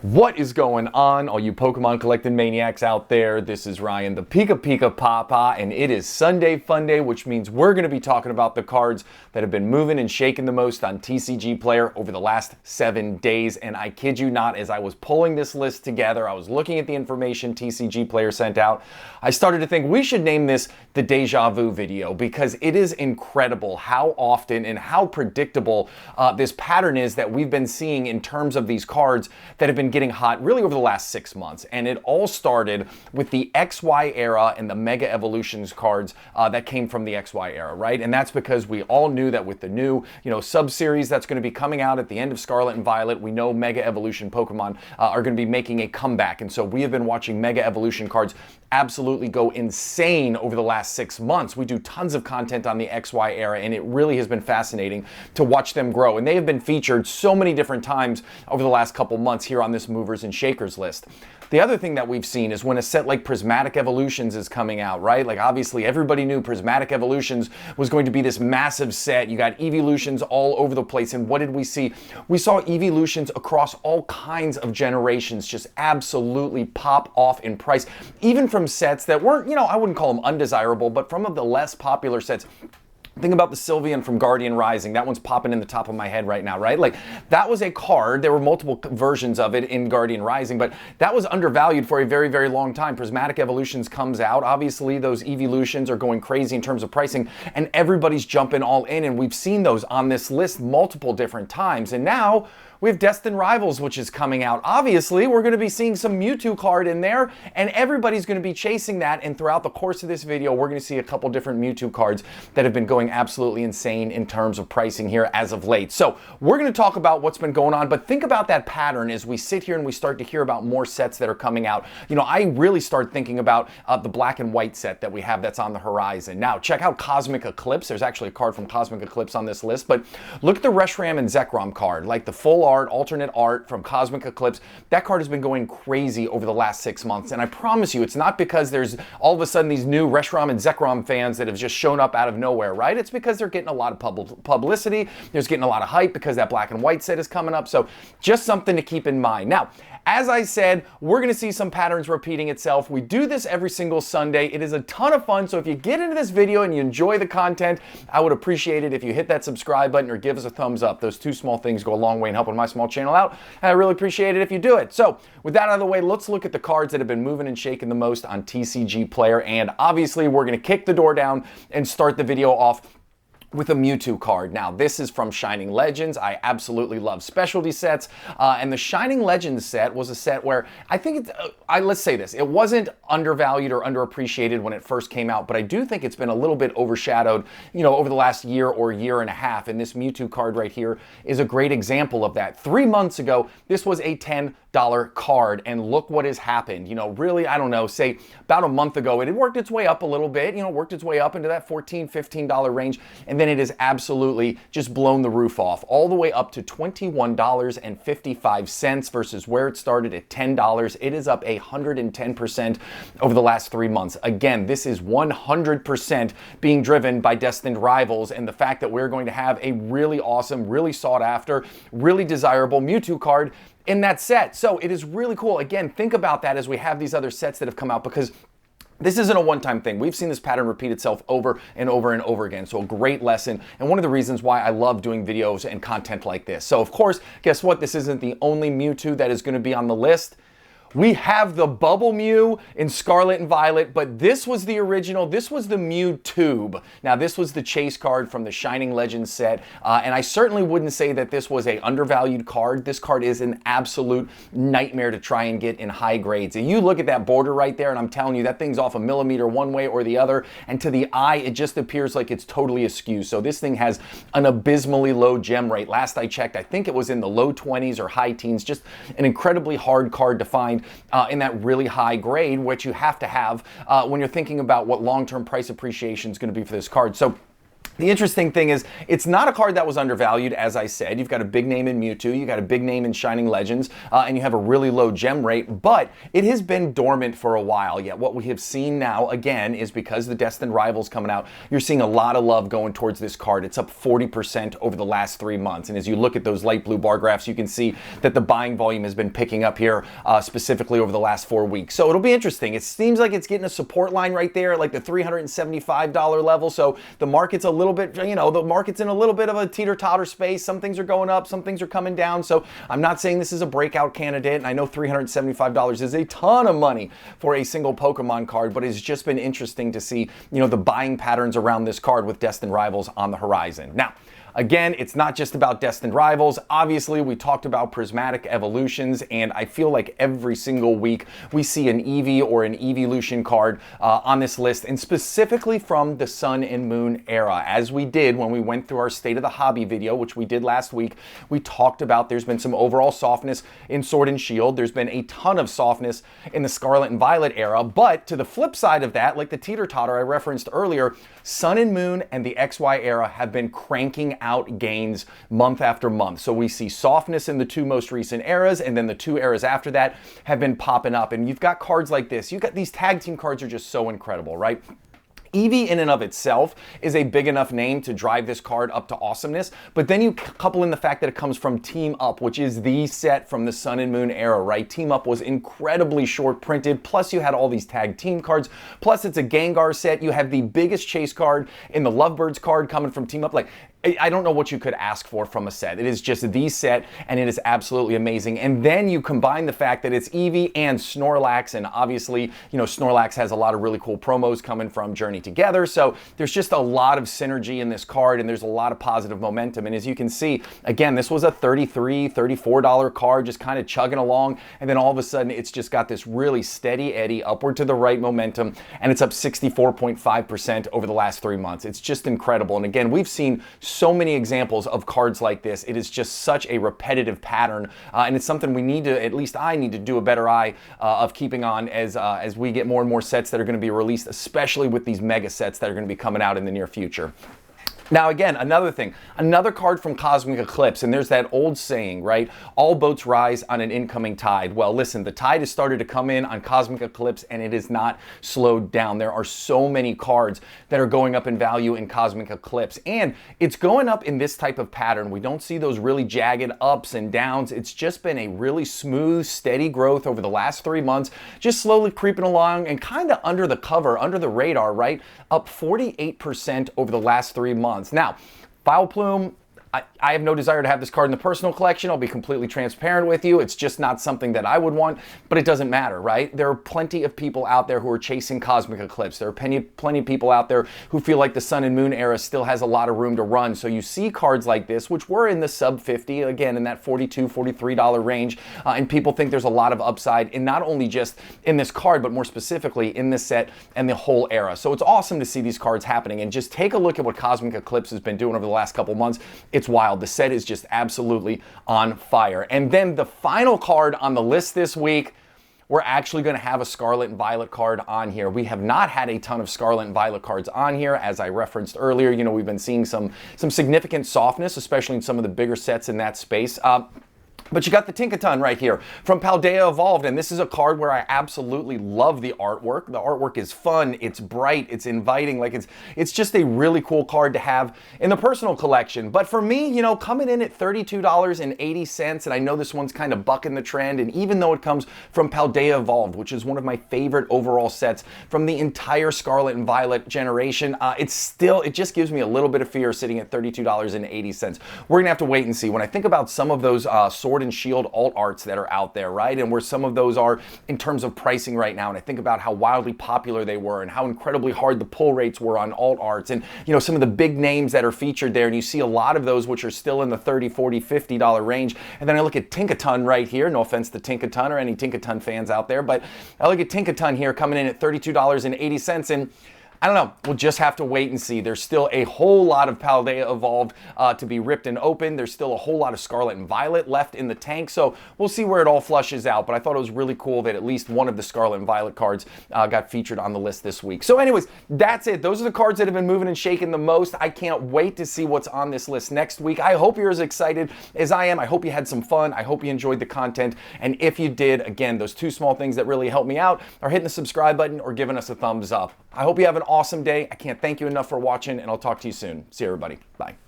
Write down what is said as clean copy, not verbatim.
What is going on, all you Pokemon collecting maniacs out there? This is Ryan, the Pika Pika Papa, and it is Sunday Fun Day, which means we're going to be talking about the cards that have been moving and shaking the most on TCG Player over the last 7 days. And I kid you not, as I was pulling this list together, I was looking at the information TCG Player sent out, I started to think we should name this the Deja Vu video, because it is incredible how often and how predictable this pattern is that we've been seeing in terms of these cards that have been getting hot really over the last 6 months. And it all started with the XY era and the Mega Evolutions cards that came from the XY era, right? And that's because we all knew that with the new, sub-series that's going to be coming out at the end of Scarlet and Violet, we know Mega Evolution Pokemon are going to be making a comeback. And so we have been watching Mega Evolution cards absolutely go insane over the last 6 months. We do tons of content on the XY era, and it really has been fascinating to watch them grow. And they have been featured so many different times over the last couple months here on this Movers and Shakers list. The other thing that we've seen is when a set like Prismatic Evolutions is coming out, right? Like obviously everybody knew Prismatic Evolutions was going to be this massive set. You got Eeveelutions all over the place. And what did we see? We saw Eeveelutions across all kinds of generations just absolutely pop off in price, even from sets that weren't, I wouldn't call them undesirable, but from the less popular sets. Think about the Sylveon from Guardian Rising. That one's popping in the top of my head right now, right? Like, that was a card. There were multiple versions of it in Guardian Rising, but that was undervalued for a very, very long time. Prismatic Evolutions comes out. Obviously, those Eeveelutions are going crazy in terms of pricing, and everybody's jumping all in, and we've seen those on this list multiple different times. And now we have Destined Rivals, which is coming out. Obviously, we're going to be seeing some Mewtwo card in there, and everybody's going to be chasing that. And throughout the course of this video, we're going to see a couple different Mewtwo cards that have been going absolutely insane in terms of pricing here as of late. So we're going to talk about what's been going on, but think about that pattern as we sit here and we start to hear about more sets that are coming out. I really start thinking about the black and white set that we have that's on the horizon. Now, check out Cosmic Eclipse. There's actually a card from Cosmic Eclipse on this list, but look at the Reshiram and Zekrom card, like the full art, alternate art from Cosmic Eclipse. That card has been going crazy over the last 6 months, and I promise you, it's not because there's all of a sudden these new Reshiram and Zekrom fans that have just shown up out of nowhere, right? It's because they're getting a lot of publicity, there's getting a lot of hype because that black and white set is coming up, so just something to keep in mind. Now, as I said, we're going to see some patterns repeating itself. We do this every single Sunday. It is a ton of fun, so if you get into this video and you enjoy the content, I would appreciate it if you hit that subscribe button or give us a thumbs up. Those two small things go a long way in helping my small channel out, and I really appreciate it if you do it. So, with that out of the way, let's look at the cards that have been moving and shaking the most on TCG Player, and obviously we're going to kick the door down and start the video off with a Mewtwo card. Now, this is from Shining Legends. I absolutely love specialty sets, and the Shining Legends set was a set where I think let's say this, it wasn't undervalued or underappreciated when it first came out, but I do think it's been a little bit overshadowed, over the last year or year and a half, and this Mewtwo card right here is a great example of that. 3 months ago, this was a $10 card, and look what has happened. Really, I don't know, say about a month ago, it had worked its way up a little bit, worked its way up into that $14, $15 range, and then it has absolutely just blown the roof off, all the way up to $21.55 versus where it started at $10. It is up 110% over the last 3 months. Again, this is 100% being driven by Destined Rivals and the fact that we're going to have a really awesome, really sought after, really desirable Mewtwo card in that set. So it is really cool. Again, think about that as we have these other sets that have come out, because this isn't a one-time thing. We've seen this pattern repeat itself over and over and over again. So a great lesson, and one of the reasons why I love doing videos and content like this. So of course, guess what? This isn't the only Mewtwo that is going to be on the list. We have the Bubble Mew in Scarlet and Violet, but this was the original. This was the Mewtube. Now, this was the chase card from the Shining Legends set, and I certainly wouldn't say that this was a undervalued card. This card is an absolute nightmare to try and get in high grades. And you look at that border right there, and I'm telling you, that thing's off a millimeter one way or the other, and to the eye, it just appears like it's totally askew. So this thing has an abysmally low gem rate. Last I checked, I think it was in the low 20s or high teens, just an incredibly hard card to find in that really high grade, which you have to have when you're thinking about what long-term price appreciation is going to be for this card. So The interesting thing is, it's not a card that was undervalued, as I said. You've got a big name in Mewtwo, you've got a big name in Shining Legends, and you have a really low gem rate, but it has been dormant for a while. Yet what we have seen now, again, is because the Destined Rivals coming out, you're seeing a lot of love going towards this card. It's up 40% over the last 3 months, and as you look at those light blue bar graphs, you can see that the buying volume has been picking up here, specifically over the last 4 weeks. So it'll be interesting. It seems like it's getting a support line right there, like the $375 level, so the market's a little bit, you know, the market's in a little bit of a teeter-totter space. Some things are going up, some things are coming down. So I'm not saying this is a breakout candidate, and I know $375 is a ton of money for a single Pokemon card, but it's just been interesting to see, you know, the buying patterns around this card with Destined Rivals on the horizon. Now, again, it's not just about Destined Rivals. Obviously, we talked about Prismatic Evolutions, and I feel like every single week we see an Eevee or an Eeveelution card on this list, and specifically from the Sun and Moon era. As we did when we went through our State of the Hobby video, which we did last week, we talked about there's been some overall softness in Sword and Shield. There's been a ton of softness in the Scarlet and Violet era, but to the flip side of that, like the teeter-totter I referenced earlier, Sun and Moon and the XY era have been cranking out gains month after month. So we see softness in the 2 most recent eras, and then the 2 eras after that have been popping up. And you've got cards like this. You've got these tag team cards are just so incredible, right? Eevee in and of itself is a big enough name to drive this card up to awesomeness, but then you couple in the fact that it comes from Team Up, which is the set from the Sun and Moon era, right? Team Up was incredibly short printed, plus you had all these tag team cards, plus it's a Gengar set. You have the biggest chase card in the Lovebirds card coming from Team Up. Like, I don't know what you could ask for from a set. It is just the set, and it is absolutely amazing. And then you combine the fact that it's Eevee and Snorlax, and obviously, you know, Snorlax has a lot of really cool promos coming from Journey Together. So there's just a lot of synergy in this card, and there's a lot of positive momentum. And as you can see, again, this was a $33, $34 card, just kind of chugging along, and then all of a sudden, it's just got this really steady eddy upward to the right momentum, and it's up 64.5% over the last 3 months. It's just incredible. And again, we've seen so many examples of cards like this. It is just such a repetitive pattern, and it's something we need to, at least I need to do a better eye of keeping on as we get more and more sets that are going to be released, especially with these mega sets that are going to be coming out in the near future. Now again, another thing, another card from Cosmic Eclipse, and there's that old saying, right? All boats rise on an incoming tide. Well, listen, the tide has started to come in on Cosmic Eclipse, and it is not slowed down. There are so many cards that are going up in value in Cosmic Eclipse, and it's going up in this type of pattern. We don't see those really jagged ups and downs. It's just been a really smooth, steady growth over the last 3 months, just slowly creeping along and kind of under the cover, under the radar, right? Up 48% over the last 3 months. Now, Bile Plume, I have no desire to have this card in the personal collection. I'll be completely transparent with you. It's just not something that I would want, but it doesn't matter, right? There are plenty of people out there who are chasing Cosmic Eclipse. There are plenty of people out there who feel like the Sun and Moon era still has a lot of room to run. So you see cards like this, which were in the sub 50, again, in that $42, $43 range, and people think there's a lot of upside in not only just in this card, but more specifically in this set and the whole era. So it's awesome to see these cards happening, and just take a look at what Cosmic Eclipse has been doing over the last couple months. It's wild. The set is just absolutely on fire. And then the final card on the list this week, we're actually going to have a Scarlet and Violet card on here. We have not had a ton of Scarlet and Violet cards on here. As I referenced earlier, you know, we've been seeing some significant softness, especially in some of the bigger sets in that space. But you got the Tinkaton right here from Paldea Evolved, and this is a card where I absolutely love the artwork. The artwork is fun, it's bright, it's inviting, like it's just a really cool card to have in the personal collection. But for me, you know, coming in at $32.80, and I know this one's kind of bucking the trend, and even though it comes from Paldea Evolved, which is one of my favorite overall sets from the entire Scarlet and Violet generation, it just gives me a little bit of fear sitting at $32.80. We're gonna have to wait and see. When I think about some of those Sword and Shield alt arts that are out there, right? And where some of those are in terms of pricing right now. And I think about how wildly popular they were and how incredibly hard the pull rates were on alt arts, and, you know, some of the big names that are featured there. And you see a lot of those which are still in the $30, $40, $50 range. And then I look at Tinkaton right here. No offense to Tinkaton or any Tinkaton fans out there, but I look at Tinkaton here coming in at $32.80. And I don't know. We'll just have to wait and see. There's still a whole lot of Paldea Evolved to be ripped and open. There's still a whole lot of Scarlet and Violet left in the tank, so we'll see where it all flushes out. But I thought it was really cool that at least one of the Scarlet and Violet cards got featured on the list this week. So anyways, that's it. Those are the cards that have been moving and shaking the most. I can't wait to see what's on this list next week. I hope you're as excited as I am. I hope you had some fun. I hope you enjoyed the content. And if you did, again, those two small things that really help me out are hitting the subscribe button or giving us a thumbs up. I hope you have an awesome day. I can't thank you enough for watching, and I'll talk to you soon. See you, everybody. Bye.